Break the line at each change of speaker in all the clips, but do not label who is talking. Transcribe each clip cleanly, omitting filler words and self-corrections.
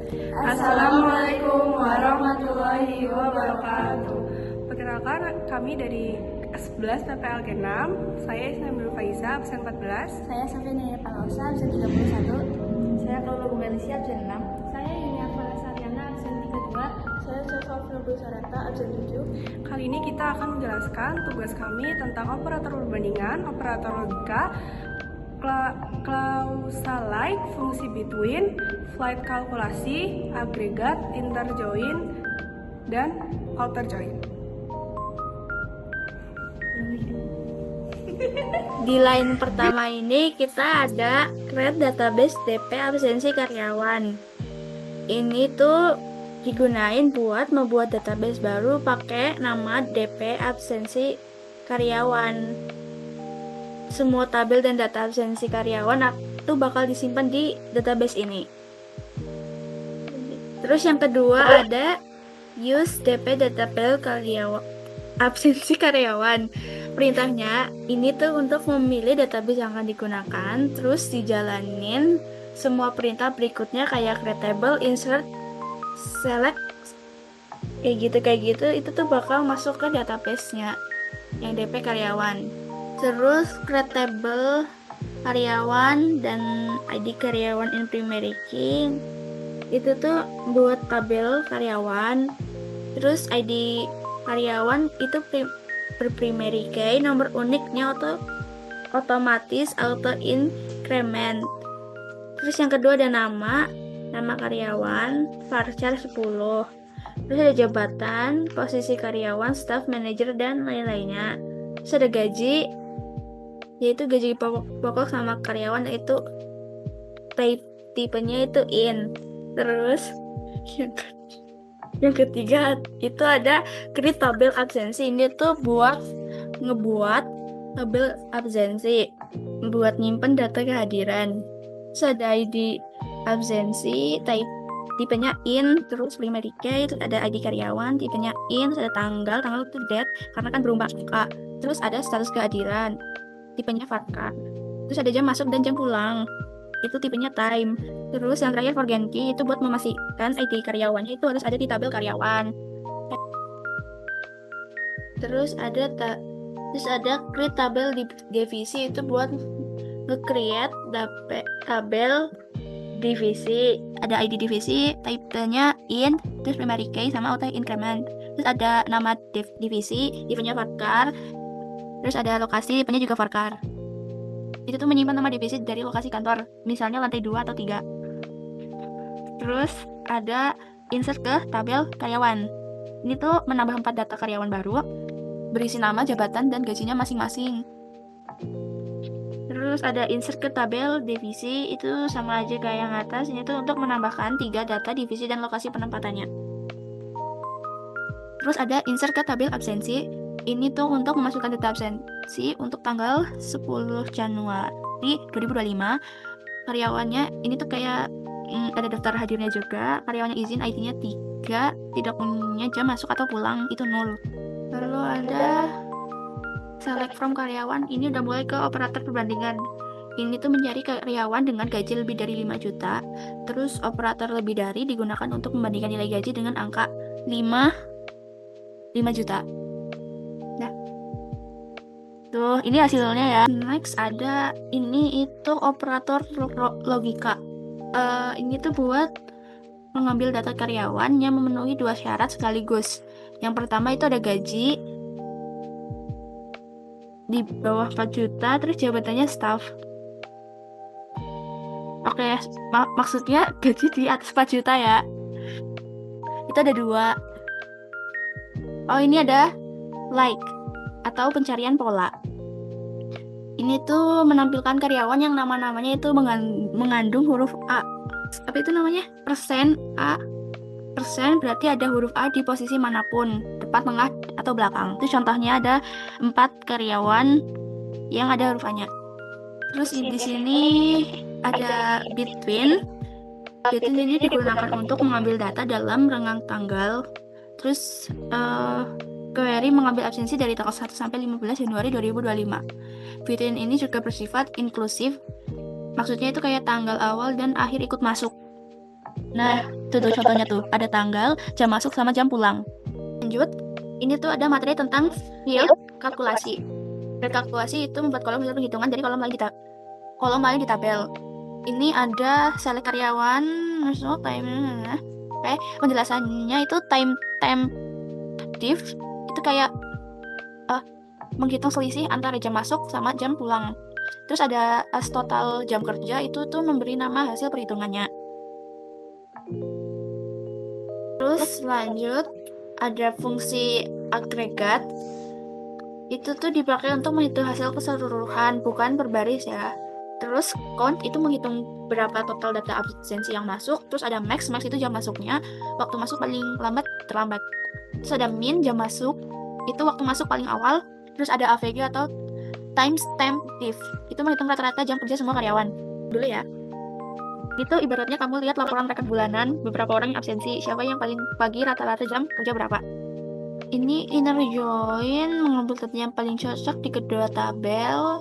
Assalamualaikum warahmatullahi wabarakatuh.
Perkenalkan, kami dari S11 PPLG 6. Saya Ismail Faiza, absen 14.
Saya Safina Palosa, absen 31.
Saya Kaula Gumelisi, absen 6.
Saya Yunia Falasariana, absen 32.
Saya Syafa Nurul Sarata, absen 7.
Kali ini kita akan menjelaskan tugas kami tentang operator perbandingan, operator logika, clause-like, fungsi between, flight kalkulasi, agregat, interjoin, dan outer join.
Di line pertama ini kita ada create database DP absensi karyawan. Ini tuh digunain buat membuat database baru pakai nama DP absensi karyawan. Semua tabel dan data absensi karyawan itu bakal disimpan di database ini. Terus yang kedua ada use DP database karyawan absensi karyawan. Perintahnya ini tuh untuk memilih database yang akan digunakan, terus dijalanin semua perintah berikutnya kayak create table, insert, select, kayak gitu itu tuh bakal masuk ke database-nya yang DP karyawan. Terus create table karyawan dan ID karyawan in primary key itu tuh buat tabel karyawan. Terus ID karyawan itu primary key, nomor uniknya otomatis auto increment. Terus yang kedua ada nama karyawan, varchar 10. Terus ada jabatan, posisi karyawan, staff, manager, dan lain-lainnya. Terus ada gaji, yaitu gaji pokok sama karyawan, itu tipenya itu in. Terus yang ketiga itu ada create tabel absensi. Ini tuh ngebuat tabel absensi, buat nyimpen data kehadiran. Terus ada ID absensi, tipenya in, terus primary key, terus ada ID karyawan, tipenya in, terus ada tanggal itu date karena kan berubah angka. Terus ada status kehadiran, tipenya varchar. Terus ada jam masuk dan jam pulang, itu tipenya time. Terus yang terakhir forget key, itu buat memastikan ID karyawannya itu harus ada di tabel karyawan. Terus ada create tabel divisi, itu buat nge-create tabel divisi. Ada ID divisi, tipenya in, terus primary key sama auto increment. Terus ada nama divisi, tipenya varchar. Terus ada lokasi, tipenya juga varchar. Itu tuh menyimpan nama divisi dari lokasi kantor, misalnya lantai 2 atau 3. Terus ada insert ke tabel karyawan. Ini tuh menambah 4 data karyawan baru, berisi nama, jabatan, dan gajinya masing-masing. Terus ada insert ke tabel divisi, itu sama aja kayak yang atas. Ini tuh untuk menambahkan 3 data divisi dan lokasi penempatannya. Terus ada insert ke tabel absensi. Ini tuh untuk memasukkan data absensi untuk tanggal 10 Januari 2025. Karyawannya ini tuh kayak ada daftar hadirnya juga. Karyawannya izin, ID-nya 3, tidak punya jam masuk atau pulang, itu 0. Lalu ada select from karyawan. Ini udah mulai ke operator perbandingan. Ini tuh mencari karyawan dengan gaji lebih dari 5 juta. Terus operator lebih dari digunakan untuk membandingkan nilai gaji dengan angka 5 juta. Nah, tuh ini hasilnya ya. Next ada ini itu operator logika. Ini tuh buat mengambil data karyawan yang memenuhi 2 syarat sekaligus. Yang pertama itu ada gaji di bawah 4 juta, terus jabatannya staff. Oke, maksudnya gaji di atas 4 juta ya. Itu ada 2. Oh, ini ada like atau pencarian pola. Ini tuh menampilkan karyawan yang nama-namanya itu mengandung huruf A. Apa itu namanya? Persen A. Persen berarti ada huruf A di posisi manapun, depan, tengah, atau belakang. Itu contohnya ada 4 karyawan yang ada huruf A-nya. Terus di sini ada between. Between ini digunakan untuk mengambil data dalam renggang tanggal. Terus query mengambil absensi dari tanggal 1 sampai 15 Januari 2025. Between ini juga bersifat inklusif. Maksudnya itu kayak tanggal awal dan akhir ikut masuk. Nah, itu tuh contohnya tuh, ada tanggal, jam masuk sama jam pulang. Lanjut, ini tuh ada materi tentang field kalkulasi. Field kalkulasi itu membuat kolom hasil penghitungan dari kolom lain di tabel. Ini ada select karyawan, masuk time. Oke, penjelasannya itu time diff itu kayak menghitung selisih antara jam masuk sama jam pulang. Terus ada as total jam kerja, itu tuh memberi nama hasil perhitungannya. Terus lanjut, ada fungsi agregat. Itu tuh dipakai untuk menghitung hasil keseluruhan, bukan per baris ya. Terus count itu menghitung berapa total data absensi yang masuk. Terus ada max itu jam masuknya, waktu masuk paling lambat terlambat. Terus ada min, jam masuk, itu waktu masuk paling awal. Terus ada AVG atau timestamp diff, itu menghitung rata-rata jam kerja semua karyawan. Dulu ya. Itu ibaratnya kamu lihat laporan rekan bulanan, beberapa orang yang absensi, siapa yang paling pagi, rata-rata jam kerja berapa. Ini inner join mengambil data yang paling cocok di kedua tabel.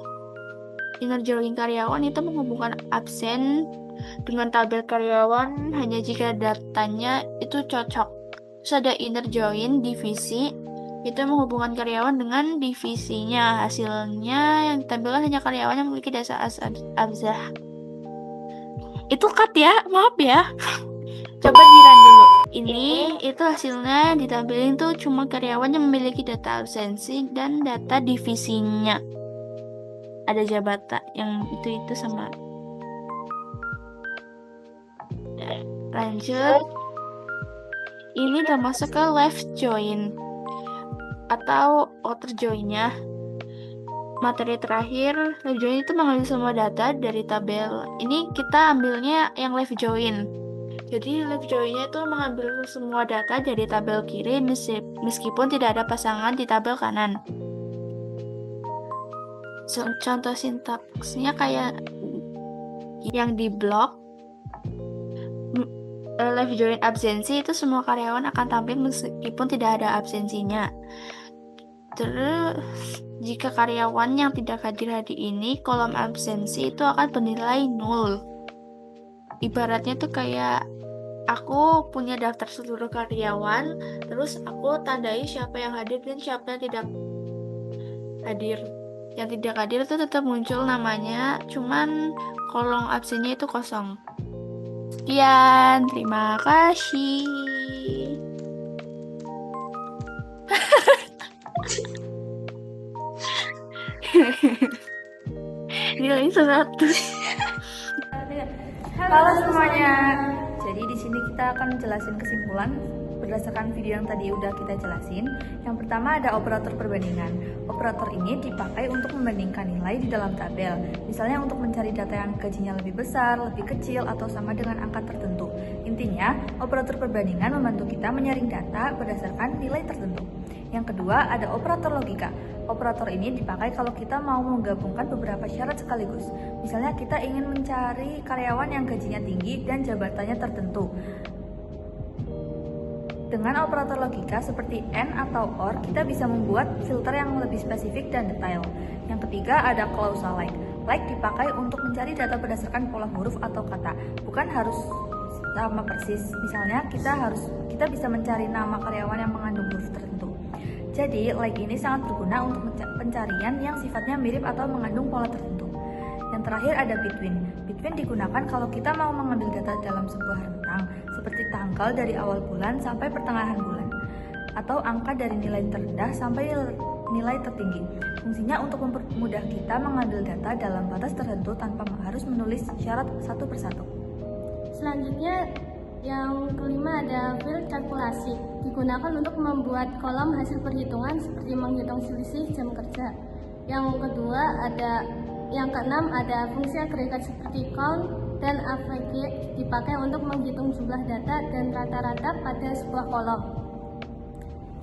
Inner join karyawan itu menghubungkan absen dengan tabel karyawan hanya jika datanya itu cocok. Terus ada inner join divisi, itu menghubungkan karyawan dengan divisinya. Hasilnya yang ditampilkan hanya karyawan yang memiliki data abzah. Itu cut ya, maaf ya. Coba di-run dulu. Ini itu hasilnya ditampilin tuh cuma karyawan yang memiliki data absensi dan data divisinya. Ada jabatan yang itu sama. Lanjut. Ini udah masuk ke left join atau outer join-nya. Materi terakhir, left join itu mengambil semua data dari tabel. Ini kita ambilnya yang left join. Jadi left join-nya itu mengambil semua data dari tabel kiri meskipun tidak ada pasangan di tabel kanan. Contoh sintaksnya kayak yang di blok. Left join absensi itu semua karyawan akan tampil meskipun tidak ada absensinya. Terus jika karyawan yang tidak hadir hari ini, kolom absensi itu akan bernilai 0. Ibaratnya tuh kayak aku punya daftar seluruh karyawan, terus aku tandai siapa yang hadir dan siapa yang tidak hadir. Yang tidak hadir itu tetap muncul namanya, cuman kolom absennya itu kosong. Sekian, terima kasih. Nilai 100.
Halo semuanya. Jadi di sini kita akan jelasin kesimpulan berdasarkan video yang tadi udah kita jelasin. Yang pertama ada operator perbandingan. Operator ini dipakai untuk membandingkan nilai di dalam tabel. Misalnya untuk mencari data yang gajinya lebih besar, lebih kecil, atau sama dengan angka tertentu. Intinya, operator perbandingan membantu kita menyaring data berdasarkan nilai tertentu. Yang kedua ada operator logika. Operator ini dipakai kalau kita mau menggabungkan beberapa syarat sekaligus. Misalnya kita ingin mencari karyawan yang gajinya tinggi dan jabatannya tertentu. Dengan operator logika seperti AND atau OR, kita bisa membuat filter yang lebih spesifik dan detail. Yang ketiga ada clause like. Like dipakai untuk mencari data berdasarkan pola huruf atau kata, bukan harus sama persis. Misalnya kita bisa mencari nama karyawan yang mengandung huruf tertentu. Jadi, like ini sangat berguna untuk pencarian yang sifatnya mirip atau mengandung pola tertentu. Yang terakhir ada between. Between digunakan kalau kita mau mengambil data dalam sebuah rentang, seperti tanggal dari awal bulan sampai pertengahan bulan, atau angka dari nilai terendah sampai nilai tertinggi. Fungsinya untuk mempermudah kita mengambil data dalam batas tertentu tanpa harus menulis syarat satu persatu.
Selanjutnya, yang kelima ada field kalkulasi, digunakan untuk membuat kolom hasil perhitungan seperti menghitung selisih jam kerja. Yang keenam ada fungsi agregat seperti count dan AVG, dipakai untuk menghitung jumlah data dan rata-rata pada sebuah kolom.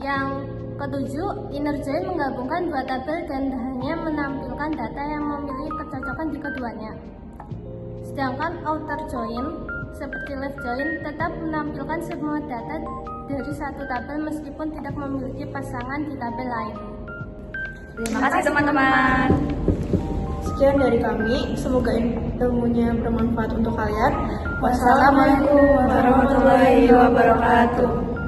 Yang ketujuh, inner join menggabungkan dua tabel dan hanya menampilkan data yang memiliki kecocokan di keduanya. Sedangkan outer join seperti left join tetap menampilkan semua data dari satu tabel meskipun tidak memiliki pasangan di tabel lain.
Terima kasih teman-teman.
Sekian dari kami, semoga ilmunya bermanfaat untuk kalian.
Wassalamualaikum warahmatullahi wabarakatuh.